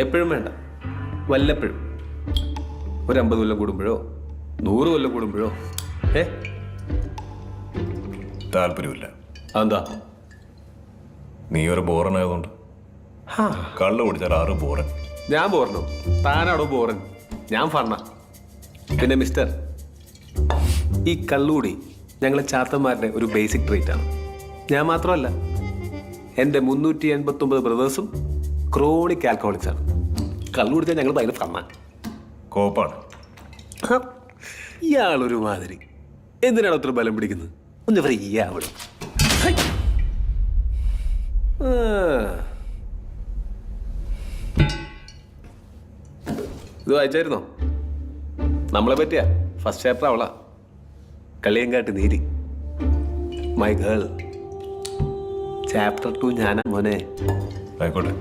എപ്പോഴും വേണ്ട, വല്ലപ്പോഴും. ഒരു 50 കൊല്ലം കൂടുമ്പോഴോ 100 കൊല്ലം കൂടുമ്പോഴോ. താല്പര്യമില്ല. അതെന്താ? നീ ഒരു ബോറനായതുകൊണ്ട്. കള്ളു കുടിച്ചാൽ 6 ബോറൻ. ഞാൻ ബോറനോ? താനാണോ ബോറൻ? ഞാൻ ഫണ്ണ. പിന്നെ മിസ്റ്റർ, ഈ കള്ളുകൂടി ഞങ്ങളെ ചാത്തന്മാരുടെ ഒരു ബേസിക് ട്രീറ്റ് ആണ്. ഞാൻ മാത്രമല്ല, എൻ്റെ 389 ബ്രദേഴ്സും ക്രോണിക് ആൽക്കഹോളിക്സ് ആണ്. കള്ളു കുടിച്ചാൽ ഞങ്ങൾ ഭയങ്കര ഫണ്ണ. കോപ്പാണ്. ഇയാളൊരു മാതിരി. എന്തിനാണ് അത്ര ബലം പിടിക്കുന്നത്? ഒന്ന് ഫ്രീ ആവണം. ഇത് വായിച്ചായിരുന്നോ? നമ്മളെ പറ്റിയ ഫസ്റ്റ് ചാപ്റ്റർ അവളാ. Kalliyankattu Neeli, my girl. Chapter 2 ഞാനാ മോനെ. ആയിക്കോട്ടെ.